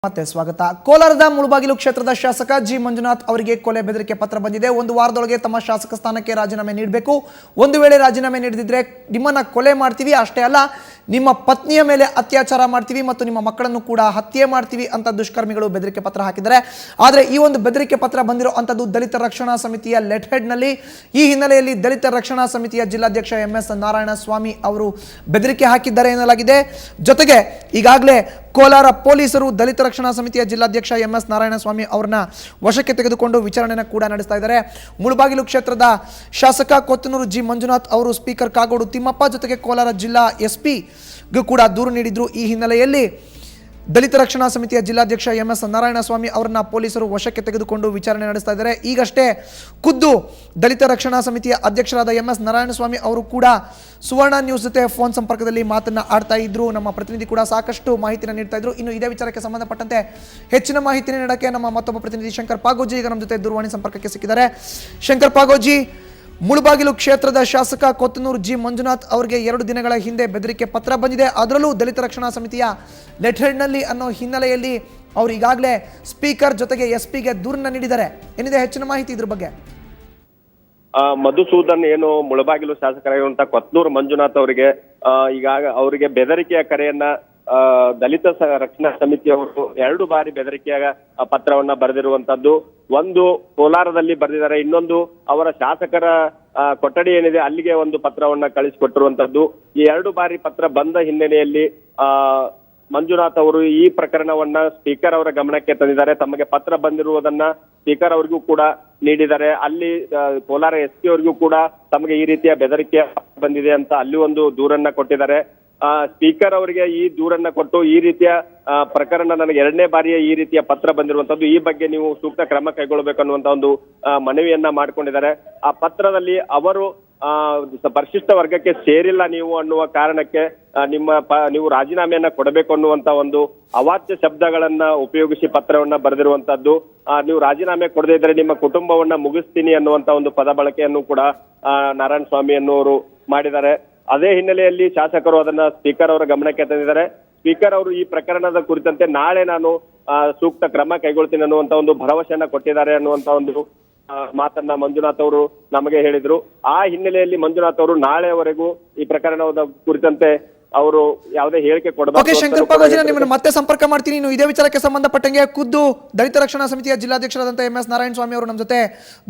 ಮತ್ತೆ ಸ್ವಾಗತ. ಕೋಲಾರದ ಮುಳಬಾಗಿಲು ಕ್ಷೇತ್ರದ ಶಾಸಕ ಜಿ ಮಂಜುನಾಥ್ ಅವರಿಗೆ ಕೊಲೆ ಬೆದರಿಕೆ ಪತ್ರ ಬಂದಿದೆ. ಒಂದು ವಾರದೊಳಗೆ ತಮ್ಮ ಶಾಸಕ ಸ್ಥಾನಕ್ಕೆ ರಾಜೀನಾಮೆ ನೀಡಬೇಕು. ಒಂದು ವೇಳೆ ರಾಜೀನಾಮೆ ನೀಡದಿದ್ರೆ ನಿಮ್ಮನ್ನ ಕೊಲೆ ಮಾಡ್ತೀವಿ, ಅಷ್ಟೇ ಅಲ್ಲ ನಿಮ್ಮ ಪತ್ನಿಯ ಮೇಲೆ ಅತ್ಯಾಚಾರ ಮಾಡ್ತೀವಿ ಮತ್ತು ನಿಮ್ಮ ಮಕ್ಕಳನ್ನು ಕೂಡ ಹತ್ಯೆ ಮಾಡ್ತೀವಿ ಅಂತ ದುಷ್ಕರ್ಮಿಗಳು ಬೆದರಿಕೆ ಪತ್ರ ಹಾಕಿದ್ದಾರೆ. ಆದರೆ ಈ ಒಂದು ಬೆದರಿಕೆ ಪತ್ರ ಬಂದಿರೋ ಅಂಥದ್ದು ದಲಿತ ರಕ್ಷಣಾ ಸಮಿತಿಯ ಲೆಟ್ ಹೆಡ್ನಲ್ಲಿ. ಈ ಹಿನ್ನೆಲೆಯಲ್ಲಿ ದಲಿತ ರಕ್ಷಣಾ ಸಮಿತಿಯ ಜಿಲ್ಲಾಧ್ಯಕ್ಷ MS ನಾರಾಯಣಸ್ವಾಮಿ ಅವರು ಬೆದರಿಕೆ ಹಾಕಿದ್ದಾರೆ ಎನ್ನಲಾಗಿದೆ. ಜೊತೆಗೆ ಈಗಾಗಲೇ ಕೋಲಾರ ಪೊಲೀಸರು ದಲಿತ ರಕ್ಷಣಾ ಸಮಿತಿಯ ಜಿಲ್ಲಾಧ್ಯಕ್ಷ MS ನಾರಾಯಣಸ್ವಾಮಿ ಅವರನ್ನ ವಶಕ್ಕೆ ತೆಗೆದುಕೊಂಡು ವಿಚಾರಣೆಯನ್ನು ಕೂಡ ನಡೆಸ್ತಾ ಇದ್ದಾರೆ. ಮುಳಬಾಗಿಲು ಕ್ಷೇತ್ರದ ಶಾಸಕ ಕೊತ್ತನೂರು ಜಿ ಮಂಜುನಾಥ್ ಅವರು ಸ್ಪೀಕರ್ ಕಾಗೋಡು ತಿಮ್ಮಪ್ಪ ಜೊತೆಗೆ ಕೋಲಾರ ಜಿಲ್ಲಾ SP ಕೂಡ ದೂರು ನೀಡಿದ್ರು. ಈ ಹಿನ್ನೆಲೆಯಲ್ಲಿ ದಲಿತ ರಕ್ಷಣಾ ಸಮಿತಿಯ ಜಿಲ್ಲಾಧ್ಯಕ್ಷ MS ನಾರಾಯಣಸ್ವಾಮಿ ಅವರನ್ನ ಪೊಲೀಸರು ವಶಕ್ಕೆ ತೆಗೆದುಕೊಂಡು ವಿಚಾರಣೆ ನಡೆಸ್ತಾ ಇದ್ದಾರೆ. ಈಗಷ್ಟೇ ಖುದ್ದು ದಲಿತ ರಕ್ಷಣಾ ಸಮಿತಿಯ ಅಧ್ಯಕ್ಷರಾದ MS ನಾರಾಯಣಸ್ವಾಮಿ ಅವರು ಕೂಡ ಸುವರ್ಣ ನ್ಯೂಸ್ ಜೊತೆ ಫೋನ್ ಸಂಪರ್ಕದಲ್ಲಿ ಮಾತನ್ನ ಆಡ್ತಾ ಇದ್ರು. ನಮ್ಮ ಪ್ರತಿನಿಧಿ ಕೂಡ ಸಾಕಷ್ಟು ಮಾಹಿತಿಯನ್ನು ನೀಡ್ತಾ ಇದ್ರು. ಇನ್ನು ಇದೇ ವಿಚಾರಕ್ಕೆ ಸಂಬಂಧಪಟ್ಟಂತೆ ಹೆಚ್ಚಿನ ಮಾಹಿತಿ ನೀಡೋಕ್ಕೆ ನಮ್ಮ ಮತ್ತೊಬ್ಬ ಪ್ರತಿನಿಧಿ ಶಂಕರ್ ಪಾಗೋಜಿ ಈಗ ನಮ್ಮ ಜೊತೆ ದೂರವಾಣಿ ಸಂಪರ್ಕಕ್ಕೆ ಸಿಕ್ಕಿದ್ದಾರೆ. ಶಂಕರ್ ಪಾಗೋಜಿ, ಮುಳಬಾಗಿಲು ಕ್ಷೇತ್ರದ ಶಾಸಕ ಕೊತ್ತನೂರು ಜಿ ಮಂಜುನಾಥ್ ಅವರಿಗೆ 2 ದಿನಗಳ ಹಿಂದೆ ಬೆದರಿಕೆ ಪತ್ರ ಬಂದಿದೆ. ಅದರಲ್ಲೂ ದಲಿತ ರಕ್ಷಣಾ ಸಮಿತಿಯ ಲೆಟ್ ಹೆಡ್ನಲ್ಲಿ ಅನ್ನೋ ಹಿನ್ನೆಲೆಯಲ್ಲಿ ಅವರು ಈಗಾಗಲೇ ಸ್ಪೀಕರ್ ಜೊತೆಗೆ SP ಗೆ ದೂರನ್ನ ನೀಡಿದ್ದಾರೆ. ಏನಿದೆ ಹೆಚ್ಚಿನ ಮಾಹಿತಿ ಇದ್ರ ಬಗ್ಗೆ? ಮಧುಸೂದನ್ ಏನು ಮುಳಬಾಗಿಲು ಶಾಸಕರಾಗಿರುವಂತಹ ಕೊತ್ತನೂರು ಮಂಜುನಾಥ್ ಅವರಿಗೆ ಅವರಿಗೆ ಬೆದರಿಕೆಯ ಕರೆಯನ್ನ ದಲಿತ ರಕ್ಷಣಾ ಸಮಿತಿಯವರು 2 ಬಾರಿ ಬೆದರಿಕೆಯ ಪತ್ರವನ್ನ ಬರೆದಿರುವಂತದ್ದು. ಒಂದು ಕೋಲಾರದಲ್ಲಿ ಬರೆದಿದ್ದಾರೆ, ಇನ್ನೊಂದು ಅವರ ಶಾಸಕರ ಕೊಠಡಿ ಏನಿದೆ ಅಲ್ಲಿಗೆ ಒಂದು ಪತ್ರವನ್ನ ಕಳಿಸಿಕೊಟ್ಟಿರುವಂತದ್ದು. ಈ 2 ಬಾರಿ ಪತ್ರ ಬಂದ ಹಿನ್ನೆಲೆಯಲ್ಲಿ ಮಂಜುನಾಥ್ ಅವರು ಈ ಪ್ರಕರಣವನ್ನ ಸ್ಪೀಕರ್ ಅವರ ಗಮನಕ್ಕೆ ತಂದಿದ್ದಾರೆ. ತಮಗೆ ಪತ್ರ ಬಂದಿರುವುದನ್ನ ಸ್ಪೀಕರ್ ಅವರಿಗೂ ಕೂಡ ನೀಡಿದ್ದಾರೆ. ಅಲ್ಲಿ ಕೋಲಾರ SP ಅವರಿಗೂ ಕೂಡ ತಮಗೆ ಈ ರೀತಿಯ ಬೆದರಿಕೆ ಬಂದಿದೆ ಅಂತ ಅಲ್ಲಿ ಒಂದು ದೂರನ್ನ ಕೊಟ್ಟಿದ್ದಾರೆ. ಸ್ಪೀಕರ್ ಅವರಿಗೆ ಈ ದೂರನ್ನ ಕೊಟ್ಟು ಈ ರೀತಿಯ ಪ್ರಕರಣ ನನಗೆ 2ನೇ ಬಾರಿಯ ಈ ರೀತಿಯ ಪತ್ರ ಬಂದಿರುವಂತದ್ದು, ಈ ಬಗ್ಗೆ ನೀವು ಸೂಕ್ತ ಕ್ರಮ ಕೈಗೊಳ್ಳಬೇಕನ್ನುವಂತ ಒಂದು ಮನವಿಯನ್ನ ಮಾಡ್ಕೊಂಡಿದ್ದಾರೆ. ಆ ಪತ್ರದಲ್ಲಿ ಅವರು ಪರಿಶಿಷ್ಟ ವರ್ಗಕ್ಕೆ ಸೇರಿಲ್ಲ ನೀವು ಅನ್ನುವ ಕಾರಣಕ್ಕೆ ನೀವು ರಾಜೀನಾಮೆಯನ್ನ ಕೊಡಬೇಕು ಅನ್ನುವಂತ ಒಂದು ಅವಾಚ್ಯ ಶಬ್ದಗಳನ್ನ ಉಪಯೋಗಿಸಿ ಪತ್ರವನ್ನ ಬರೆದಿರುವಂತದ್ದು. ನೀವು ರಾಜೀನಾಮೆ ಕೊಡದೇ ಇದ್ರೆ ನಿಮ್ಮ ಕುಟುಂಬವನ್ನ ಮುಗಿಸ್ತೀನಿ ಅನ್ನುವಂತ ಒಂದು ಪದ ಬಳಕೆಯನ್ನು ಕೂಡ ನಾರಾಯಣ ಸ್ವಾಮಿ ಅನ್ನುವರು ಮಾಡಿದ್ದಾರೆ. ಅದೇ ಹಿನ್ನೆಲೆಯಲ್ಲಿ ಶಾಸಕರು ಅದನ್ನ ಸ್ಪೀಕರ್ ಅವರ ಗಮನಕ್ಕೆ ತಂದಿದ್ದಾರೆ. ಸ್ಪೀಕರ್ ಅವರು ಈ ಪ್ರಕರಣದ ಕುರಿತಂತೆ ನಾಳೆ ನಾನು ಸೂಕ್ತ ಕ್ರಮ ಕೈಗೊಳ್ತೀನಿ ಅನ್ನುವಂತ ಒಂದು ಭರವಸೆಯನ್ನ ಕೊಟ್ಟಿದ್ದಾರೆ ಅನ್ನುವಂತ ಒಂದು ಮಾತನ್ನ ಮಂಜುನಾಥ್ ಅವರು ನಮಗೆ ಹೇಳಿದ್ರು. ಆ ಹಿನ್ನೆಲೆಯಲ್ಲಿ ಮಂಜುನಾಥ್ ಅವರು ನಾಳೆವರೆಗೂ ಈ ಪ್ರಕರಣದ ಕುರಿತಂತೆ ಅವರು ಯಾವುದೇ ಹೇಳಿಕೆ ಕೊಡಬೇಕು. ಶಂಕರ್ ಪಾಗೋಜಿ, ನಿಮ್ಮನ್ನು ಮತ್ತೆ ಸಂಪರ್ಕ ಮಾಡ್ತೀನಿ. ಇನ್ನು ಇದೇ ವಿಚಾರಕ್ಕೆ ಸಂಬಂಧಪಟ್ಟಂಗೆ ಖುದ್ದು ದಲಿತ ರಕ್ಷಣಾ ಸಮಿತಿಯ ಜಿಲ್ಲಾಧ್ಯಕ್ಷರಾದಂತಹ MS ನಾರಾಯಣಸ್ವಾಮಿ ಅವರು ನಮ್ಮ ಜೊತೆ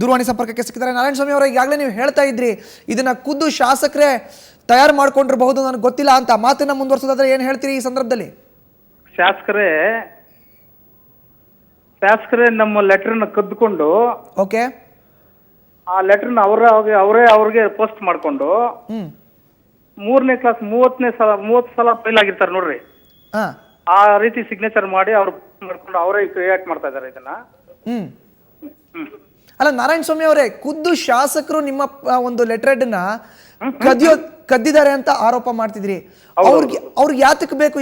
ದೂರವಾಣಿ ಸಂಪರ್ಕಕ್ಕೆ ಸಿಕ್ಕಿದ್ದಾರೆ. ನಾರಾಯಣಸ್ವಾಮಿ ಅವರ ಈಗಾಗಲೇ ನೀವು ಹೇಳ್ತಾ ಇದ್ರಿ ಇದನ್ನ ಖುದ್ದು ಶಾಸಕರೇ ತಯಾರು ಮಾಡ್ಕೊಂಡಿರಬಹುದು, ನನಗೆ ಗೊತ್ತಿಲ್ಲ ಅಂತ. ಮಾತನ್ನ ಮುಂದುವರಿಸೋದಾದ್ರೆ ಏನ್ ಹೇಳ್ತೀರಿ ಈ ಸಂದರ್ಭದಲ್ಲಿ? ಶಾಸಕರೇ ನಮ್ಮ ಲೆಟರ್ನ ಕದ್ದುಕೊಂಡು ಓಕೆ ಆ ಲೆಟರ್ನ ಅವ್ರಿಗೆ ಪೋಸ್ಟ್ ಮಾಡ್ಕೊಂಡು 3ನೇ ಕ್ಲಾಸ್ 30 ಸಲ ಫೈಲ್ ಆಗಿರ್ತಾರೆ ನೋಡ್ರಿ. ಆ ರೀತಿ ಸಿಗ್ನೇಚರ್ ಮಾಡಿ ಅವ್ರು ಮಾಡ್ಕೊಂಡು ಅವರೇ ಕ್ರಿಯೇಟ್ ಮಾಡ್ತಾ ಇದಾರೆ ಇದನ್ನ. ಅಲ್ಲ ನಾರಾಯಣಸ್ವಾಮಿ ಅವರೇ, ಖುದ್ದು ಶಾಸಕರು ನಿಮ್ಮ ಒಂದು ಲೆಟರ್ ಹೆಡ್ ನ ಕದ್ದಿದ್ದಾರೆ ಅಂತ ಆರೋಪ ಮಾಡ್ತಿದ್ರಿ. ಅವ್ರಿಗೆ ಯಾತಕ್ಕೆ ಬೇಕು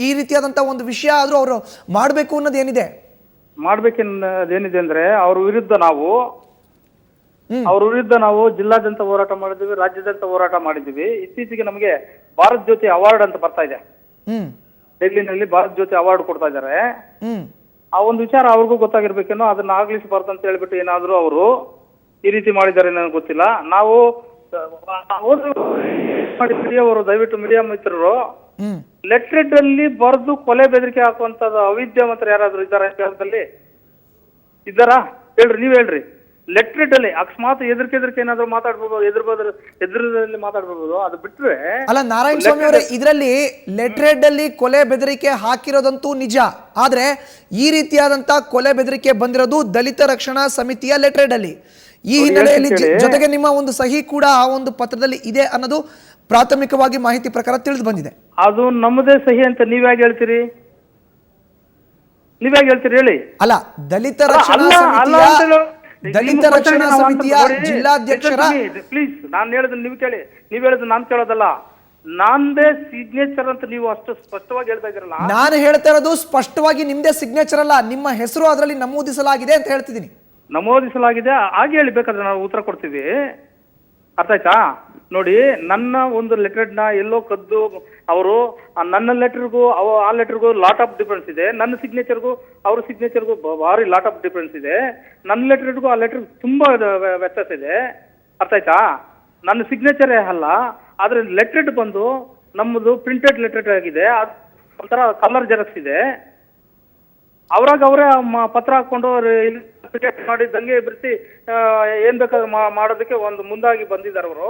ಈ ರೀತಿಯಾದಂತ ಒಂದು ವಿಷಯ ಆದ್ರೂ ಅವರು ಮಾಡ್ಬೇಕು ಅನ್ನೋದು ಏನಿದೆ? ಮಾಡ್ಬೇಕೇನಿದೆ ಅಂದ್ರೆ ಅವ್ರ ವಿರುದ್ಧ ನಾವು ಜಿಲ್ಲಾದ್ಯಂತ ಹೋರಾಟ ಮಾಡಿದ್ದೀವಿ, ರಾಜ್ಯಾದ್ಯಂತ ಹೋರಾಟ ಮಾಡಿದ್ದೀವಿ. ಇತ್ತೀಚೆಗೆ ನಮಗೆ ಭಾರತ್ ಜ್ಯೋತಿ ಅವಾರ್ಡ್ ಅಂತ ಬರ್ತಾ ಇದೆ. ಡೆಲ್ಲಿನಲ್ಲಿ ಭಾರತ್ ಜ್ಯೋತಿ ಅವಾರ್ಡ್ ಕೊಡ್ತಾ ಇದ್ದಾರೆ. ಆ ಒಂದು ವಿಚಾರ ಅವ್ರಿಗೂ ಗೊತ್ತಾಗಿರ್ಬೇಕೇನೋ, ಅದನ್ನ ಆಗ್ಲಿಸಬಾರ್ದು ಅಂತ ಹೇಳ್ಬಿಟ್ಟು ಏನಾದ್ರು ಅವರು ಈ ರೀತಿ ಮಾಡಿದ್ದಾರೆ ನನಗೆ ಗೊತ್ತಿಲ್ಲ. ನಾವು ಅವರು ದಯವಿಟ್ಟು ಮೀಡಿಯಾ ಮಿತ್ರರು ಲೆಟರ್ ಅಲ್ಲಿ ಬರೆದು ಕೊಲೆ ಬೆದರಿಕೆ ಹಾಕುವಂತದ್ದು ಅವಿದ್ಯಾವಂತರು ಯಾರಾದ್ರೂ ಇದ್ದಾರಾ ಇದ್ದಾರಾ? ಹೇಳ್ರಿ, ನೀವ್ ಹೇಳ್ರಿ. ಲೆಟರ್ ಅಲ್ಲಿ ಅಕಸ್ಮಾತ್ ಎದುರಿಕೆ ಏನಾದ್ರು ಮಾತಾಡ್ಬೋದು, ಎದುರಲ್ಲಿ ಮಾತಾಡ್ಬೋದು, ಅದು ಬಿಟ್ರೆ ಅಲ್ಲ ನಾರಾಯಣಸ್ವಾಮಿ ಅವರೇ, ಇದರಲ್ಲಿ ಲೆಟರ್ ಹೆಡ್ ಅಲ್ಲಿ ಕೊಲೆ ಬೆದರಿಕೆ ಹಾಕಿರೋದಂತೂ ನಿಜ. ಆದ್ರೆ ಈ ರೀತಿಯಾದಂತ ಕೊಲೆ ಬೆದರಿಕೆ ಬಂದಿರೋದು ದಲಿತ ರಕ್ಷಣಾ ಸಮಿತಿಯ ಲೆಟರ್ ಹೆಡ್ ಅಲ್ಲಿ. ಈ ಹಿನ್ನೆಲೆಯಲ್ಲಿ ಜೊತೆಗೆ ನಿಮ್ಮ ಒಂದು ಸಹಿ ಕೂಡ ಆ ಒಂದು ಪತ್ರದಲ್ಲಿ ಇದೆ ಅನ್ನೋದು ಪ್ರಾಥಮಿಕವಾಗಿ ಮಾಹಿತಿ ಪ್ರಕಾರ ತಿಳಿದು ಬಂದಿದೆ. ಅದು ನಮ್ಮದೇ ಸಹಿ ಅಂತ ನೀವ್ಯಾಗ ಹೇಳ್ತೀರಿ ಹೇಳಿ? ಅಲ್ಲ, ದಲಿತ ರಕ್ಷಣಾ ಸಮಿತಿಯ ಜಿಲ್ಲಾಧ್ಯಕ್ಷರ ಪ್ಲೀಸ್ ನಾನು ಹೇಳೋದನ್ನ ನೀವು ಕೇಳಿ, ನೀವ್ ಹೇಳೋದು ನಾನು ಕೇಳೋದಲ್ಲ. ನಂದೇ ಸಿಗ್ನೇಚರ್ ಅಂತ ನೀವು ಅಷ್ಟು ಸ್ಪಷ್ಟವಾಗಿ ಹೇಳ್ತಾ ಇದ್ದೀರಲ್ಲ. ನಾನು ಹೇಳ್ತಾ ಇರೋದು ಸ್ಪಷ್ಟವಾಗಿ ನಿಮ್ದೇ ಸಿಗ್ನೇಚರ್ ಅಲ್ಲ, ನಿಮ್ಮ ಹೆಸರು ಅದರಲ್ಲಿ ನಮೂದಿಸಲಾಗಿದೆ ಅಂತ ಹೇಳ್ತಿದ್ದೀನಿ. ನಮೂದಿಸಲಾಗಿದೆ, ಹಾಗೆ ಹೇಳಿ, ಬೇಕಾದ್ರೆ ನಾವು ಉತ್ತರ ಕೊಡ್ತೀವಿ. ಅರ್ಥ ಆಯ್ತಾ? ನೋಡಿ, ನನ್ನ ಒಂದು ಲೆಟರ್ನ ಎಲ್ಲೋ ಕದ್ದು ಅವರು ನನ್ನ ಲೆಟರ್ಗೂ ಆ ಲೆಟರ್ಗೂ ಲಾಟ್ ಆಫ್ ಡಿಫ್ರೆನ್ಸ್ ಇದೆ. ನನ್ನ ಸಿಗ್ನೇಚರ್ಗೂ ಅವ್ರ ಸಿಗ್ನೇಚರ್ಗೂ ಭಾರಿ ಲಾಟ್ ಆಫ್ ಡಿಫ್ರೆನ್ಸ್ ಇದೆ. ನನ್ನ ಲೆಟರ್ಗೂ ಆ ಲೆಟರ್ ತುಂಬಾ ವ್ಯತ್ಯಾಸ ಇದೆ. ಅರ್ಥ ಆಯ್ತಾ? ನನ್ನ ಸಿಗ್ನೇಚರೇ ಅಲ್ಲ, ಆದ್ರೆ ಲೆಟರ್ ಬಂದು ನಮ್ಮದು ಪ್ರಿಂಟೆಡ್ ಲೆಟರ್ ಆಗಿದೆ. ಒಂಥರ ಕಲರ್ ಜೆರಾಕ್ಸ್ ಇದೆ. ಅವರಾಗ ಅವರೇ ಪತ್ರ ಹಾಕೊಂಡು ಮಾಡಿ ದಂಗೆ ಎಬ್ಬಿಸಿ ಏನ್ ಬೇಕಾದ್ರೂ ಮಾಡೋದಕ್ಕೆ ಒಂದು ಮುಂದಾಗಿ ಬಂದಿದ್ದಾರೆ ಅವರು.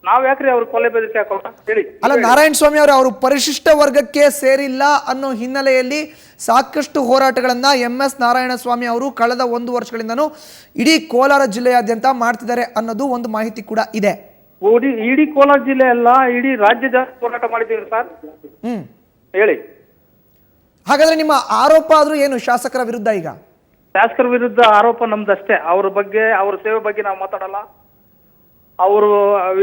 ನಾವ್ ಯಾಕ್ರಿ ಅವ್ರ ಕೊಲೆ ಬೆದರಿಕೆ ಹಾಕೋಣ ಹೇಳಿ? ಅಲ್ಲ, ನಾರಾಯಣ ಸ್ವಾಮಿ ಅವರು ಪರಿಶಿಷ್ಟ ವರ್ಗಕ್ಕೆ ಸೇರಿಲ್ಲ ಅನ್ನೋ ಹಿನ್ನೆಲೆಯಲ್ಲಿ ಸಾಕಷ್ಟು ಹೋರಾಟಗಳನ್ನ MS ನಾರಾಯಣ ಸ್ವಾಮಿ ಅವರು ಕಳೆದ 1 ವರ್ಷಗಳಿಂದನೂ ಇಡೀ ಕೋಲಾರ ಜಿಲ್ಲೆಯಾದ್ಯಂತ ಮಾಡ್ತಿದ್ದಾರೆ ಅನ್ನೋದು ಒಂದು ಮಾಹಿತಿ ಕೂಡ ಇದೆ. ಇಡೀ ಕೋಲಾರ ಜಿಲ್ಲೆ ಅಲ್ಲ, ಇಡೀ ರಾಜ್ಯದ ಹೋರಾಟ ಮಾಡಿದ್ದೀವಿ ಸರ್. ಹೇಳಿ. ಹಾಗಾದ್ರೆ ನಿಮ್ಮ ಆರೋಪ ಆದ್ರೂ ಏನು ಶಾಸಕರ ವಿರುದ್ಧ? ಈಗ ಶಾಸಕರ ವಿರುದ್ಧ ಆರೋಪ ನಮ್ದಷ್ಟೇ. ಅವ್ರ ಬಗ್ಗೆ, ಅವ್ರ ಸೇವೆ ಬಗ್ಗೆ ನಾವು ಮಾತಾಡಲ್ಲ. ಅವರು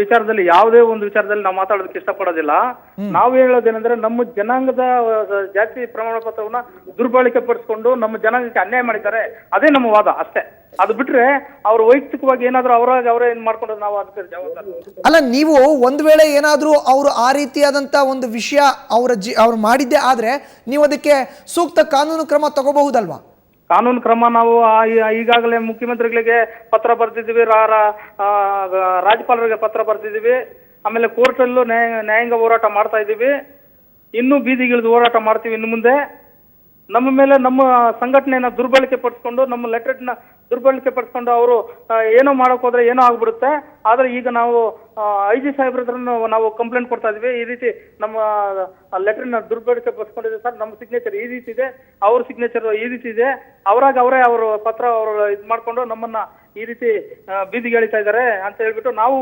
ವಿಚಾರದಲ್ಲಿ ಯಾವುದೇ ಒಂದು ವಿಚಾರದಲ್ಲಿ ನಾವು ಮಾತಾಡೋದಕ್ಕೆ ಇಷ್ಟಪಡೋದಿಲ್ಲ. ನಾವು ಹೇಳೋದೇನೆಂದ್ರೆ, ನಮ್ಮ ಜನಾಂಗದ ಜಾತಿ ಪ್ರಮಾಣ ಪತ್ರವನ್ನ ದುರ್ಬಳಕೆ ಪಡಿಸ್ಕೊಂಡು ನಮ್ಮ ಜನಾಂಗಕ್ಕೆ ಅನ್ಯಾಯ ಮಾಡಿದ್ದಾರೆ. ಅದೇ ನಮ್ಮ ವಾದ ಅಷ್ಟೇ. ಅದು ಬಿಟ್ರೆ ಅವ್ರು ವೈಯಕ್ತಿಕವಾಗಿ ಏನಾದ್ರು ಅವರೇ ಏನ್ ಮಾಡ್ಕೊಂಡ್ರೆ ನಾವು ಅದಕ್ಕೆ ಜವಾಬ್ದಾರಿ ಅಲ್ಲ. ನೀವು ಒಂದು ವೇಳೆ ಏನಾದ್ರೂ ಅವರು ಆ ರೀತಿಯಾದಂತ ಒಂದು ವಿಷಯ ಅವ್ರು ಮಾಡಿದ್ದೆ ಆದ್ರೆ ನೀವು ಅದಕ್ಕೆ ಸೂಕ್ತ ಕಾನೂನು ಕ್ರಮ ತಗೋಬಹುದಲ್ವಾ? ಕಾನೂನು ಕ್ರಮ ನಾವು ಈಗಾಗಲೇ ಮುಖ್ಯಮಂತ್ರಿಗಳಿಗೆ ಪತ್ರ ಬರ್ತಿದ್ದೀವಿ, ರಾಜ್ಯಪಾಲರಿಗೆ ಪತ್ರ ಬರ್ತಿದ್ದೀವಿ. ಆಮೇಲೆ ಕೋರ್ಟಲ್ಲೂ ನ್ಯಾಯಾಂಗ ಹೋರಾಟ ಮಾಡ್ತಾ ಇದ್ದೀವಿ. ಇನ್ನೂ ಬೀದಿಗಿಳಿದು ಹೋರಾಟ ಮಾಡ್ತೀವಿ ಇನ್ನು ಮುಂದೆ. ನಮ್ಮ ಮೇಲೆ ನಮ್ಮ ಸಂಘಟನೆಯನ್ನ ದುರ್ಬಳಕೆ ಪಡಿಸ್ಕೊಂಡು, ನಮ್ಮ ಲೆಟರ್ನ ದುರ್ಬಳಕೆ ಪಡಿಸ್ಕೊಂಡು ಅವರು ಏನೋ ಮಾಡಕ್ ಹೋದ್ರೆ ಏನೋ ಆಗ್ಬಿಡುತ್ತೆ. ಆದ್ರೆ ಈಗ ನಾವು IG ಸಾಹೇಬ್ರ ಹತ್ರ ನಾವು ಕಂಪ್ಲೇಂಟ್ ಕೊಡ್ತಾ ಇದೀವಿ. ಈ ರೀತಿ ನಮ್ಮ ಲೆಟರ್ನ ದುರ್ಬಳಕೆ ಪಡಿಸ್ಕೊಂಡಿದೆ ಸರ್, ನಮ್ಮ ಸಿಗ್ನೇಚರ್ ಈ ರೀತಿ ಇದೆ, ಅವ್ರ ಸಿಗ್ನೇಚರ್ ಈ ರೀತಿ ಇದೆ. ಅವರಾಗ ಅವರೇ ಅವರು ಪತ್ರ ಅವರು ಇದು ಮಾಡ್ಕೊಂಡು ನಮ್ಮನ್ನ ಈ ರೀತಿ ಬೀದಿಗೆ ಎಳಿತಾ ಇದ್ದಾರೆ ಅಂತ ಹೇಳ್ಬಿಟ್ಟು ನಾವು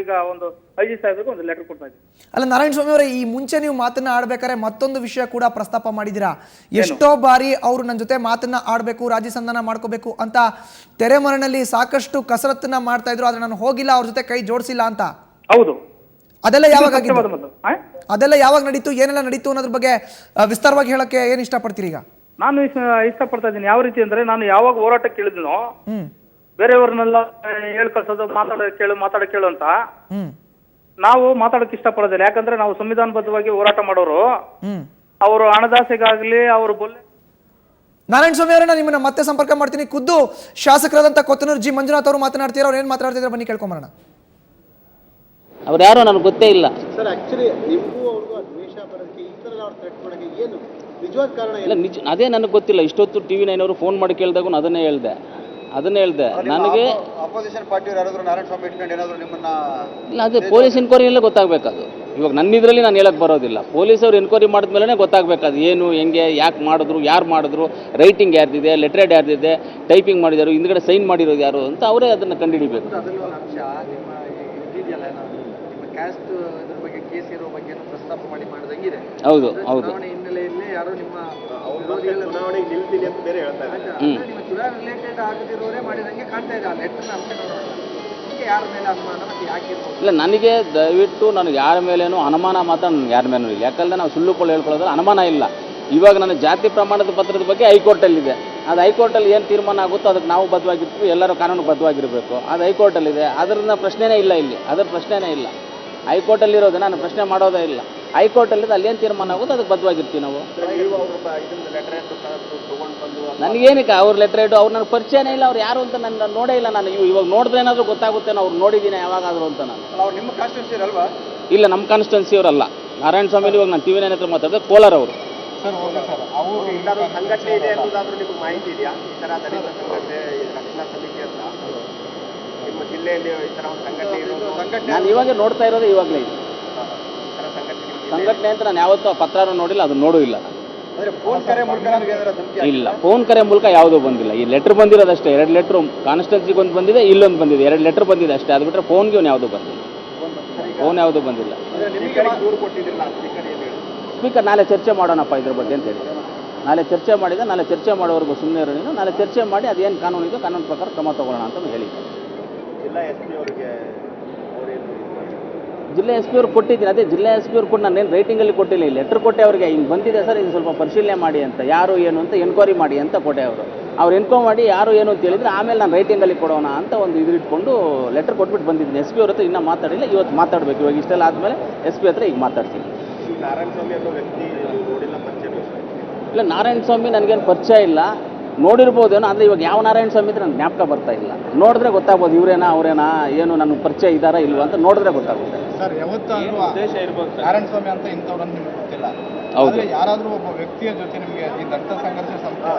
ಈಗ ಒಂದು IG ಸಾಹೇಬ್ರಿಗೆ ಒಂದು ಲೆಟರ್ ಕೊಡ್ತಾ ಇದ್ದೀವಿ. ಅಲ್ಲ ನಾರಾಯಣ ಸ್ವಾಮಿ ಅವರೇ, ಈ ಮುಂಚೆ ನೀವು ಮಾತನ್ನ ಆಡ್ಬೇಕಾದ್ರೆ ಮತ್ತೊಂದು ವಿಷಯ ಕೂಡ ಪ್ರಸ್ತಾಪ ಮಾಡಿದಿರಾ. ಎಷ್ಟೋ ಬಾರಿ ಅವರು ನನ್ನ ಜೊತೆ ಮಾತನ್ನ ಆಡ್ಬೇಕು, ರಾಜ್ಯ ಸಂಧಾನ ಮಾಡ್ಕೋಬೇಕು ಅಂತ ತೆರೆಮರೆನಲ್ಲಿ ಸಾಕಷ್ಟು ಕಸರತ್ತನ್ನ ಮಾಡ್ತಾ ಇದ್ರು. ಆದ್ರೆ ನಾನು ಹೋಗಿಲ್ಲ, ಅವ್ರ ಜೊತೆ ಕೈ ಜೋಡಿಸಿಲ್ಲ ಅಂತ. ಹೌದು. ಅದೆಲ್ಲ ಯಾವಾಗ ನಡೀತು, ಏನೆಲ್ಲ ನಡೀತು ಅನ್ನೋದ್ರ ಬಗ್ಗೆ ವಿಸ್ತಾರವಾಗಿ ಹೇಳಕ್ಕೆ ಏನ್ ಇಷ್ಟಪಡ್ತೀರಿ? ಈಗ ನಾನು ಇಷ್ಟಪಡ್ತಾ ಇದ್ದೀನಿ. ಯಾವ ರೀತಿ ಅಂದ್ರೆ, ನಾನು ಯಾವಾಗ ಹೋರಾಟಕ್ಕೆ ಇಳಿದ್ನೋ ಬೇರೆಯವ್ರನ್ನೆಲ್ಲ ಹೇಳ್ಕಳ್ಸೋದು, ಮಾತಾಡ ಕೇಳು ಅಂತ ನಾವು ಮಾತಾಡಕ್ಕೆ ಇಷ್ಟಪಡೋದಿಲ್ಲ. ಯಾಕಂದ್ರೆ ನಾವು ಸಂವಿಧಾನಬದ್ಧವಾಗಿ ಹೋರಾಟ ಮಾಡೋರು. ಅವರು ಹಣದಾಸೆಗಾಗ್ಲಿ ಅವರು ನಾರಾಯಣ ಸ್ವಾಮಿ ಅವರನ್ನ ನಿಮ್ಮನ್ನ ಮತ್ತೆ ಸಂಪರ್ಕ ಮಾಡ್ತೀನಿ. ಖುದ್ದು ಶಾಸಕರಾದಂತ ಕೊತ್ತನೂರು G. ಮಂಜುನಾಥ್ ಅವರು ಮಾತನಾಡ್ತೀರಾ. ಅವ್ರು ಏನ್ ಮಾತಾಡ್ತಿದ್ರೆ ಬನ್ನಿ ಕೇಳ್ಕೊಂಬರೋಣ. ಅವ್ರು ಯಾರೋ ನನಗೆ ಗೊತ್ತೇ ಇಲ್ಲ ಸರ್. ಆಕ್ಚುಲಿ ನಿಮಗೂ ಅವ್ರಿಗೂ ದ್ವೇಷ ಬರೋದಕ್ಕೆ, ಈ ಥರ ಅವ್ರು ಥ್ರೆಟ್ ಮಾಡೋಕ್ಕೆ ಏನು ನಿಜವಾದ ಕಾರಣ? ಇಲ್ಲ, ಅದೇ ನನಗೆ ಗೊತ್ತಿಲ್ಲ. ಇಷ್ಟೊತ್ತು TV9 ಅವರು ಫೋನ್ ಮಾಡಿ ಕೇಳಿದಾಗ ಅದನ್ನೇ ಹೇಳ್ದೆ. ನನಗೆ ಅಪೋಸಿಷನ್ ಪಾರ್ಟಿಯವರು ಯಾರಾದರೂ ನಾರಾಯಣ ಸ್ವಾಮಿ ಇಟ್ಕೊಂಡು ಏನಾದರೂ ನಿಮ್ಮನ್ನ ಇಲ್ಲ, ಅದೇ ಪೊಲೀಸ್ ಎನ್ಕ್ವೈರಿಯಲ್ಲೇ ಗೊತ್ತಾಗಬೇಕದು. ಇವಾಗ ನನ್ನ ಇದರಲ್ಲಿ ನಾನು ಹೇಳಕ್ಕೆ ಬರೋದಿಲ್ಲ. ಪೊಲೀಸವ್ರು ಎನ್ಕ್ವೈರಿ ಮಾಡಿದ್ಮೇಲೆ ಗೊತ್ತಾಗಬೇಕದು ಏನು, ಹೆಂಗೆ, ಯಾಕೆ ಮಾಡಿದ್ರು, ಯಾರು ಮಾಡಿದ್ರು, ರೈಟಿಂಗ್ ಯಾರ್ದಿದೆ, ಲೆಟ್ರೇಡ್ ಯಾರ್ದಿದೆ, ಟೈಪಿಂಗ್ ಮಾಡಿದಾರು, ಹಿಂದ್ಗಡೆ ಸೈನ್ ಮಾಡಿರೋದು ಯಾರು ಅಂತ ಅವರೇ ಅದನ್ನು ಕಂಡುಹಿಡಿಬೇಕು. ಅದರಲ್ಲೂ ಒಂದು ಅಂಶ ನಿಮ್ಮ ಇದೆಯಲ್ಲ, ನಿಮ್ಮ ಕ್ಯಾಸ್ಟ್ ಇದ್ರ ಬಗ್ಗೆ ಕೇಸ್ ಇರೋ ಬಗ್ಗೆ ಪ್ರಸ್ತಾಪ ಮಾಡಿದಂಗಿದೆ. ಹೌದು. ಚುನಾವಣೆ ಹಿನ್ನೆಲೆಯಲ್ಲಿ ಯಾರೋ ನಿಮ್ಮ ಚುನಾವಣೆಗೆ ನಿಲ್ತೀನಿ ಅಂತ ಬೇರೆ ಹೇಳ್ತಾರೆ. ನಿಮ್ಮ ಚುನಾವಣೆ ರಿಲೇಟೆಡ್ ಆಗದಿರೋರೇ ಮಾಡಿದಂಗೆ ಕಾಣ್ತಾ ಇದೆ. ಆ ಲೆಟರ್ನ ಅಂಶ ನೋಡೋಣ. ಯಾರ ಮೇಲೆ ಅನುಮಾನ ಮತ್ತೆ ಯಾಕೆ? ಇಲ್ಲ, ನನಗೆ ದಯವಿಟ್ಟು ನನಗೆ ಯಾರ ಮೇಲೇನೂ ಅನುಮಾನ ಮಾತ್ರ ನನಗೆ ಯಾರ ಮೇಲೂ ಇಲ್ಲ. ಯಾಕಂದರೆ ನಾವು ಸುಳ್ಳುಗಳು ಹೇಳ್ಕೊಳ್ಳೋದ್ರೆ ಅನುಮಾನ ಇಲ್ಲ. ಇವಾಗ ನನ್ನ ಜಾತಿ ಪ್ರಮಾಣದ ಪತ್ರದ ಬಗ್ಗೆ ಹೈಕೋರ್ಟಲ್ಲಿದೆ. ಅದು ಹೈಕೋರ್ಟಲ್ಲಿ ಏನು ತೀರ್ಮಾನ ಆಗುತ್ತೋ ಅದಕ್ಕೆ ನಾವು ಬದ್ಧವಾಗಿರ್ತೀವಿ, ಎಲ್ಲರೂ ಕಾನೂನು ಬದ್ಧವಾಗಿರಬೇಕು. ಅದು ಹೈಕೋರ್ಟಲ್ಲಿದೆ, ಅದರಿಂದ ಪ್ರಶ್ನೆನೇ ಇಲ್ಲ. ಇಲ್ಲಿ ಅದರ ಪ್ರಶ್ನೆನೇ ಇಲ್ಲ. ಹೈಕೋರ್ಟಲ್ಲಿರೋದು ನಾನು ಪ್ರಶ್ನೆ ಮಾಡೋದೇ ಇಲ್ಲ. ಹೈಕೋರ್ಟಲ್ಲಿದೆ, ಅಲ್ಲಿ ಏನು ತೀರ್ಮಾನ ಆಗುತ್ತೋ ಅದಕ್ಕೆ ಬದ್ಧವಾಗಿರ್ತೀವಿ ನಾವು. ನನಗೇನಕ್ಕೆ ಅವ್ರ ಲೆಟ್ರೇಡು, ಅವ್ರು ನನಗೆ ಪರಿಚಯನೇ ಇಲ್ಲ. ಅವ್ರು ಯಾರು ಅಂತ ನಾನು ನೋಡೇ ಇಲ್ಲ. ನಾನು ಇವಾಗ ನೋಡಿದ್ರೆ ಏನಾದರೂ ಗೊತ್ತಾಗುತ್ತೆ ಅವ್ರು ನೋಡಿದ್ದೀನಿ ಯಾವಾಗಾದರೂ ಅಂತ. ನಾನು ಅವ್ರು ನಿಮ್ಮ ಕಾನ್ಸ್ಟಿಟ್ಯೂನ್ಸಿ ಅಲ್ವಾ? ಇಲ್ಲ, ನಮ್ಮ ಕಾನ್ಸ್ಟಿಟ್ಯೂನ್ಸಿ ಅವರಲ್ಲ. ನಾರಾಯಣ ಸ್ವಾಮಿ ಇವಾಗ ನಾನು TV9 ಹತ್ರ ಮಾತಾಡಿದೆ, ಕೋಲಾರ ಅವರು. Sir, okay sir. ಅವರು ಏನಾದರೂ ಸಂಘಟನೆ ಇದೆ ಅನ್ನೋದಾದ್ರೂ ನಿಮಗೆ ಮಾಹಿತಿ ಇದೆಯಾ? ಈ ಥರ ದಲಿತ ಸಂಘಟನೆ, ರಕ್ಷಣಾ ಸಮಿತಿ ಅಂತ ನಿಮ್ಮ ಜಿಲ್ಲೆಯಲ್ಲಿ ಈ ಥರ ಒಂದು ಸಂಘಟನೆ ಇರೋದು? ನಾನು ಇವಾಗ ನೋಡ್ತಾ ಇರೋದು ಇವಾಗಲೇ ಇದೆ ಸಂಘಟನೆ ಅಂತ. ನಾನು ಯಾವತ್ತೂ ಆ ಪತ್ರನೂ ನೋಡಿಲ್ಲ, ಅದು ನೋಡೂ ಇಲ್ಲ. ಇಲ್ಲ, ಫೋನ್ ಕರೆ ಮೂಲಕ ಯಾವುದೂ ಬಂದಿಲ್ಲ. ಈ ಲೆಟ್ರ್ ಬಂದಿರೋದಷ್ಟೇ. 2 ಲೆಟ್ರು ಕಾನ್ಸ್ಟಿಟ್ಯೂನ್ಸಿಗೆ ಒಂದು ಬಂದಿದೆ, ಇಲ್ಲೊಂದು ಬಂದಿದೆ. 2 ಲೆಟ್ರ್ ಬಂದಿದೆ ಅಷ್ಟೇ. ಅದು ಬಿಟ್ಟರೆ ಫೋನ್ಗೆ ಯಾವುದೂ ಬಂದಿಲ್ಲ. ಫೋನ್ ಯಾವುದೂ ಬಂದಿಲ್ಲ. ಸ್ಪೀಕರ್ ನಾಳೆ ಚರ್ಚೆ ಮಾಡೋಣಪ್ಪ ಇದ್ರ ಬಗ್ಗೆ ಅಂತ ಹೇಳಿ. ನಾಳೆ ಚರ್ಚೆ ಮಾಡಿದೆ. ನಾಳೆ ಚರ್ಚೆ ಮಾಡೋವರೆಗೂ ಸುಮ್ಮನೆ ಇರೋ ನೀನು. ನಾಳೆ ಚರ್ಚೆ ಮಾಡಿ ಅದೇನು ಕಾನೂನು ಇದೆಯೋ ಕಾನೂನು ಪ್ರಕಾರ ಕ್ರಮ ತಗೊಳ್ಳೋಣ ಅಂತ ಹೇಳಿದ್ದೆ. ಜಿಲ್ಲಾ SP ಅವ್ರು ಕೊಟ್ಟಿದ್ದೀನಿ. ಅದೇ ಜಿಲ್ಲಾ SP ಅವ್ರು ಕೊಟ್ಟು ನಾನೇನು ರೈಟಿಂಗಲ್ಲಿ ಕೊಟ್ಟಿಲ್ಲ. ಈ ಲೆಟ್ರ್ ಕೊಟ್ಟೆ ಅವರಿಗೆ, ಹಿಂಗೆ ಬಂದಿದೆ ಸರ್, ಇದು ಸ್ವಲ್ಪ ಪರಿಶೀಲನೆ ಮಾಡಿ ಅಂತ, ಯಾರು ಏನು ಅಂತ ಎನ್ಕ್ವೈರಿ ಮಾಡಿ ಅಂತ ಕೊಟ್ಟೆ ಅವರು. ಅವ್ರು ಎನ್ಕೌಂಟ್ ಮಾಡಿ ಯಾರು ಏನು ಅಂತ ಹೇಳಿದ್ರೆ ಆಮೇಲೆ ನಾನು ರೈಟಿಂಗಲ್ಲಿ ಕೊಡೋಣ ಅಂತ ಒಂದು ಇಟ್ಕೊಂಡು ಲೆಟರ್ ಕೊಟ್ಬಿಟ್ಟು ಬಂದಿದ್ದೀನಿ. ಎಸ್ ಪಿ ಅವ್ರ ಹತ್ರ ಇನ್ನೂ ಮಾತಾಡಿಲ್ಲ, ಇವತ್ತು ಮಾತಾಡಬೇಕು. ಇವಾಗ ಇಷ್ಟೆಲ್ಲ ಆದಮೇಲೆ ಎಸ್ ಪಿ ಹತ್ರ ಈಗ ಮಾತಾಡ್ತೀನಿ. ನಾರಾಯಣಸ್ವಾಮಿ ಅನ್ನೋ ವ್ಯಕ್ತಿ ನೋಡಿಲ್ಲ, ಪರಿಚಯ ಇಲ್ಲ, ನಾರಾಯಣಸ್ವಾಮಿ ನನಗೇನು ಪರಿಚಯ ಇಲ್ಲ, ನೋಡಿರ್ಬೋದೇನೋ. ಅಂದರೆ ಇವಾಗ ಯಾವ ನಾರಾಯಣಸ್ವಾಮಿ ಇದ್ರೆ ನನಗೆ ಜ್ಞಾಪಕ ಬರ್ತಾ ಇಲ್ಲ. ನೋಡಿದ್ರೆ ಗೊತ್ತಾಗ್ಬೋದು ಇವರೇನಾ ಅವರೇನಾ ಏನು ನನಗೆ ಪರಿಚಯ ಇದ್ದಾರಾ ಇಲ್ವಾ ಅಂತ ನೋಡಿದ್ರೆ ಗೊತ್ತಾಗುತ್ತೆ. ಸರ್ ಯಾವತ್ತಾದ್ರೂ ಉದ್ದೇಶ ಇರ್ಬೋದು ನಾರಾಯಣಸ್ವಾಮಿ ಅಂತ ಇಂಥವ್ರನ್ನು ನಿಮ್ಗೆ ಗೊತ್ತಿಲ್ಲ. ಹೌದು. ಯಾರಾದರೂ ಒಬ್ಬ ವ್ಯಕ್ತಿಯ ಜೊತೆ ನಿಮಗೆ ಈ ದತ್ತ ಸಂಘರ್ಷ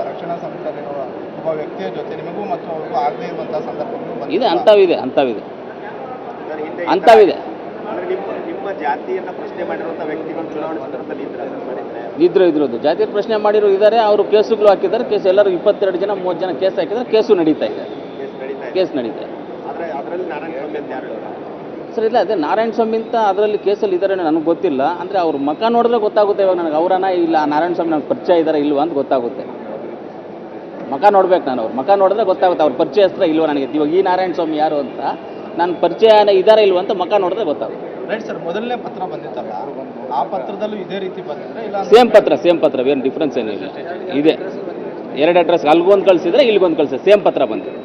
ರಕ್ಷಣಾ ಸಂಸ್ಥೆಯಲ್ಲಿರುವ ಒಬ್ಬ ವ್ಯಕ್ತಿಯ ಜೊತೆ ನಿಮಗೂ ಮತ್ತು ಅವ್ರಿಗೂ ಆಗದೇ ಇರುವಂತಹ ಸಂದರ್ಭಗಳು ಇದೆ, ಅಂಥವಿದೆ. ನಿಮ್ಮ ಜಾತಿಯನ್ನ ಪ್ರಶ್ನೆ ಮಾಡಿರುವಂತ ವ್ಯಕ್ತಿಗಳು ಚುನಾವಣೆ ಸಂದರ್ಭದಲ್ಲಿ ಇದ್ರದ್ದು ಜಾತಿಯ ಪ್ರಶ್ನೆ ಮಾಡಿರೋ ಇದ್ದಾರೆ. ಅವರು ಕೇಸುಗಳು ಹಾಕಿದ್ದಾರೆ. ಕೇಸ್ ಎಲ್ಲರೂ 22 ಜನ 30 ಜನ ಕೇಸ್ ಹಾಕಿದ್ದಾರೆ. ಕೇಸು ನಡೀತಾ ಇದೆ. ಅದರಲ್ಲಿ ನಾರಾಯಣಸ್ವಾಮಿ ಅಂತ ಯಾರು ಸರ್ ಇಲ್ಲ, ಅದೇ ನಾರಾಯಣಸ್ವಾಮಿ ಅಂತ ಅದರಲ್ಲಿ ಕೇಸಲ್ಲಿ ಇದ್ದಾರೆ ನನಗೆ ಗೊತ್ತಿಲ್ಲ. ಅಂದರೆ ಅವ್ರ ಮುಖ ನೋಡಿದ್ರೆ ಗೊತ್ತಾಗುತ್ತೆ ಇವಾಗ ನನಗೆ ಅವರನ್ನ ಇಲ್ಲ ನಾರಾಯಣಸ್ವಾಮಿ ನನಗೆ ಪರಿಚಯ ಇದ್ದಾರೆ ಇಲ್ವಾ ಅಂತ ಗೊತ್ತಾಗುತ್ತೆ. ಮುಖ ನೋಡ್ಬೇಕು ನಾನು, ಅವ್ರ ಮುಖ ನೋಡಿದ್ರೆ ಗೊತ್ತಾಗುತ್ತೆ ಅವ್ರ ಪರಿಚಯಸ್ತ್ರ ಇಲ್ವಾ ನನಗೆ. ಇವಾಗ ಈ ನಾರಾಯಣಸ್ವಾಮಿ ಯಾರು ಅಂತ ನನ್ನ ಪರಿಚಯ ಇದ್ದಾರೆ ಇಲ್ವಾ ಅಂತ ಮುಖ ನೋಡಿದ್ರೆ ಗೊತ್ತಾಗುತ್ತೆ. ರೈಟ್ ಸರ್, ಮೊದಲನೇ ಪತ್ರ ಬಂದಿತ್ತಲ್ಲ, ಆ ಪತ್ರದಲ್ಲೂ ಇದೇ ರೀತಿ ಬಂದಿದ್ರೆ ಇಲ್ಲ ಸೇಮ್ ಪತ್ರ ಏನು ಡಿಫ್ರೆನ್ಸ್ ಏನಿಲ್ಲ. ಇದೆ 2 ಅಡ್ರೆಸ್, ಅಲ್ಗೊಂದು ಕಳಿಸಿದ್ರೆ ಇಲ್ಲಿಗೊಂದು ಕಳಿಸಿದ್ರೆ ಸೇಮ್ ಪತ್ರ ಬಂದಿದೆ.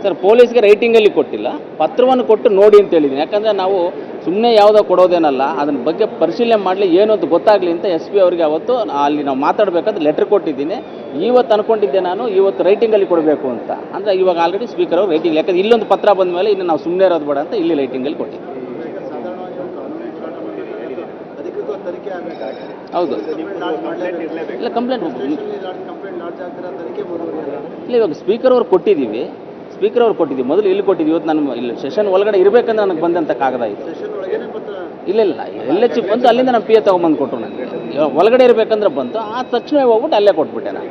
ಸರ್ ಪೊಲೀಸ್ಗೆ ರೈಟಿಂಗಲ್ಲಿ ಕೊಟ್ಟಿಲ್ಲ, ಪತ್ರವನ್ನು ಕೊಟ್ಟು ನೋಡಿ ಅಂತ ಹೇಳಿದ್ದೀನಿ. ಯಾಕಂದರೆ ನಾವು ಸುಮ್ಮನೆ ಯಾವುದೋ ಕೊಡೋದೇನಲ್ಲ, ಅದನ್ನ ಬಗ್ಗೆ ಪರಿಶೀಲನೆ ಮಾಡಲಿ ಏನು ಅಂತ ಗೊತ್ತಾಗಲಿ ಅಂತ ಎಸ್ ಪಿ ಅವರಿಗೆ ಅವತ್ತು ಅಲ್ಲಿ ನಾವು ಮಾತಾಡಬೇಕಾದ್ರೆ ಲೆಟ್ರ್ ಕೊಟ್ಟಿದ್ದೀನಿ. ಇವತ್ತು ಅಂದ್ಕೊಂಡಿದ್ದೆ ನಾನು ಇವತ್ತು ರೈಟಿಂಗಲ್ಲಿ ಕೊಡಬೇಕು ಅಂತ. ಅಂದರೆ ಇವಾಗ ಆಲ್ರೆಡಿ ಸ್ಪೀಕರ್ ಅವರು ರೈಟಿಂಗ್, ಯಾಕಂದರೆ ಇಲ್ಲೊಂದು ಪತ್ರ ಬಂದ ಮೇಲೆ ಇನ್ನು ನಾವು ಸುಮ್ಮನೆ ಇರೋದು ಬೇಡ ಅಂತ ಇಲ್ಲಿ ರೈಟಿಂಗಲ್ಲಿ ಕೊಟ್ಟಿದ್ದೆ. ಹೌದು, ಇಲ್ಲ ಕಂಪ್ಲೇಂಟ್ ಇಲ್ಲ, ಇವಾಗ ಸ್ಪೀಕರ್ ಅವ್ರು ಕೊಟ್ಟಿದ್ದೀವಿ. ಮೊದಲು ಇಲ್ಲಿ ಕೊಟ್ಟಿದ್ದೀವಿ. ಇವತ್ತು ನಾನು ಇಲ್ಲಿ ಸೆಷನ್ ಒಳಗಡೆ ಇರಬೇಕಂದ್ರೆ ನನಗೆ ಬಂದಂಥ ಕಾಗದ ಇದು. ಇಲ್ಲ LH ಬಂತು, ಅಲ್ಲಿಂದ ನಾನು PA ತೊಗೊಂಬಂದು ಕೊಟ್ಟರು ನನಗೆ. ಒಳಗಡೆ ಇರಬೇಕಂದ್ರೆ ಬಂತು, ಆ ತಕ್ಷಣ ಹೋಗ್ಬಿಟ್ಟು ಅಲ್ಲೇ ಕೊಟ್ಬಿಟ್ಟೆ ನಾನು.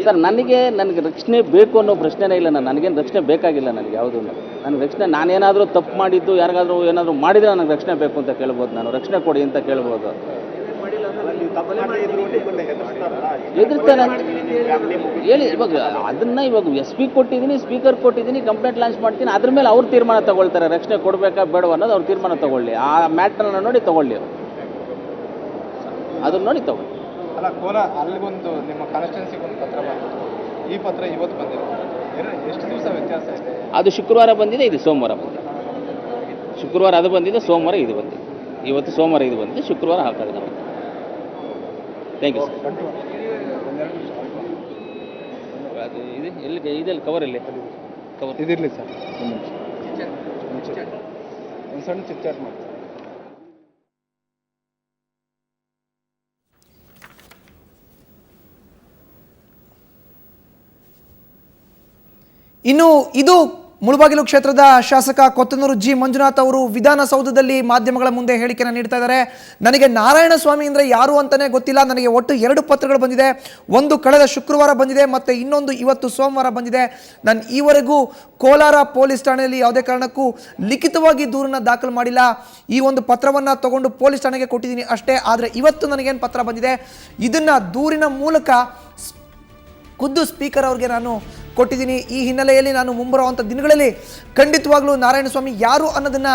ಸರ್ ನನಗೆ ರಕ್ಷಣೆ ಬೇಕು ಅನ್ನೋ ಪ್ರಶ್ನೆನೇ ಇಲ್ಲ. ನನಗೇನು ರಕ್ಷಣೆ ಬೇಕಾಗಿಲ್ಲ. ನನಗೆ ಯಾವುದೂ ನನಗೆ ರಕ್ಷಣೆ, ನಾನೇನಾದರೂ ತಪ್ಪು ಮಾಡಿದ್ದು ಯಾರಿಗಾದ್ರೂ ಏನಾದರೂ ಮಾಡಿದರೆ ನನಗೆ ರಕ್ಷಣೆ ಬೇಕು ಅಂತ ಕೇಳ್ಬೋದು. ನಾನು ರಕ್ಷಣೆ ಕೊಡಿ ಅಂತ ಕೇಳ್ಬೋದು. ಎದುರ್ತಾರೆ ಹೇಳಿ. ಇವಾಗ ಅದನ್ನು ಇವಾಗ SP ಕೊಟ್ಟಿದ್ದೀನಿ, ಸ್ಪೀಕರ್ ಕೊಟ್ಟಿದ್ದೀನಿ, ಕಂಪ್ಲೇಂಟ್ ಲಾಂಚ್ ಮಾಡ್ತೀನಿ. ಅದ್ರ ಮೇಲೆ ಅವ್ರು ತೀರ್ಮಾನ ತಗೊಳ್ತಾರೆ, ರಕ್ಷಣೆ ಕೊಡಬೇಕಾ ಬೇಡವ ಅನ್ನೋದು ಅವ್ರು ತೀರ್ಮಾನ ತಗೊಳ್ಳಿ. ಆ ಮ್ಯಾಟ್ರನ್ನ ನೋಡಿ ತಗೊಳ್ಳಿ, ಅವರು ಅದನ್ನ ನೋಡಿ ತಗೊಳ್ಳಿ. ಅಲ್ಲ, ಕೋಲಾರ ಅಲ್ಲಿಗೊಂದು ನಿಮ್ಮ ಕಾನ್ಸ್ಟಿಟ್ಯೂನ್ಸಿಗೆ ಒಂದು ಪತ್ರ ಬಂದಿತ್ತು, ಈ ಪತ್ರ ಇವತ್ತು ಬಂದಿದೆ. ಎಷ್ಟು ದಿವಸ ವ್ಯತ್ಯಾಸ ಇದೆ? ಅದು ಶುಕ್ರವಾರ ಬಂದಿದೆ, ಇದು ಸೋಮವಾರ ಬಂದಿದೆ. ಶುಕ್ರವಾರ ಅದು ಬಂದಿದೆ, ಸೋಮವಾರ ಇದು ಬಂದಿದೆ. ಇವತ್ತು ಸೋಮವಾರ ಇದು ಬಂದಿದೆ, ಶುಕ್ರವಾರ ಹಾಕಿದೆ. Thank you sir. ಅದು ಇದೆ ಇದೆಲ್ಲಿ ಕವರಲ್ಲಿ ಕವರ್ ಇದಿರಲಿ ಸರ್, ಒಂದು ಸಣ್ಣ ಚಿಟ್ ಚಾಟ್ ಮಾಡಿ. ಇನ್ನು ಇದು ಮುಳಬಾಗಿಲು ಕ್ಷೇತ್ರದ ಶಾಸಕ ಕೊತ್ತನೂರು ಜಿ ಮಂಜುನಾಥ್ ಅವರು ವಿಧಾನಸೌಧದಲ್ಲಿ ಮಾಧ್ಯಮಗಳ ಮುಂದೆ ಹೇಳಿಕೆಯನ್ನು ನೀಡ್ತಾ ಇದ್ದಾರೆ. ನನಗೆ ನಾರಾಯಣಸ್ವಾಮಿ ಅಂದರೆ ಯಾರು ಅಂತಲೇ ಗೊತ್ತಿಲ್ಲ. ನನಗೆ ಒಟ್ಟು 2 ಪತ್ರಗಳು ಬಂದಿದೆ. ಒಂದು ಕಳೆದ ಶುಕ್ರವಾರ ಬಂದಿದೆ, ಮತ್ತು ಇನ್ನೊಂದು ಇವತ್ತು ಸೋಮವಾರ ಬಂದಿದೆ. ನಾನು ಈವರೆಗೂ ಕೋಲಾರ ಪೊಲೀಸ್ ಠಾಣೆಯಲ್ಲಿ ಯಾವುದೇ ಕಾರಣಕ್ಕೂ ಲಿಖಿತವಾಗಿ ದೂರನ್ನು ದಾಖಲು ಮಾಡಿಲ್ಲ. ಈ ಒಂದು ಪತ್ರವನ್ನು ತಗೊಂಡು ಪೊಲೀಸ್ ಠಾಣೆಗೆ ಕೊಟ್ಟಿದ್ದೀನಿ ಅಷ್ಟೇ. ಆದರೆ ಇವತ್ತು ನನಗೇನು ಪತ್ರ ಬಂದಿದೆ, ಇದನ್ನು ದೂರಿನ ಮೂಲಕ ಖುದ್ದು ಸ್ಪೀಕರ್ ಅವ್ರಿಗೆ ನಾನು ಕೊಟ್ಟಿದ್ದೀನಿ. ಈ ಹಿನ್ನೆಲೆಯಲ್ಲಿ ನಾನು ಮುಂಬರುವಂಥ ದಿನಗಳಲ್ಲಿ ಖಂಡಿತವಾಗ್ಲೂ ನಾರಾಯಣಸ್ವಾಮಿ ಯಾರು ಅನ್ನೋದನ್ನು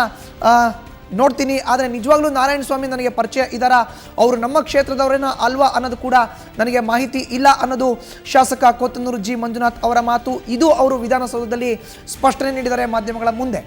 ನೋಡ್ತೀನಿ. ಆದರೆ ನಿಜವಾಗ್ಲೂ ನಾರಾಯಣಸ್ವಾಮಿ ನನಗೆ ಪರಿಚಯ ಇದ್ದಾರಾ, ಅವರು ನಮ್ಮ ಕ್ಷೇತ್ರದವರೇನೋ ಅಲ್ವಾ ಅನ್ನೋದು ಕೂಡ ನನಗೆ ಮಾಹಿತಿ ಇಲ್ಲ ಅನ್ನೋದು ಶಾಸಕ ಕೊತ್ತನೂರು ಜಿ ಮಂಜುನಾಥ್ ಅವರ ಮಾತು. ಇದು ಅವರು ವಿಧಾನಸೌಧದಲ್ಲಿ ಸ್ಪಷ್ಟನೆ ನೀಡಿದ್ದಾರೆ ಮಾಧ್ಯಮಗಳ ಮುಂದೆ.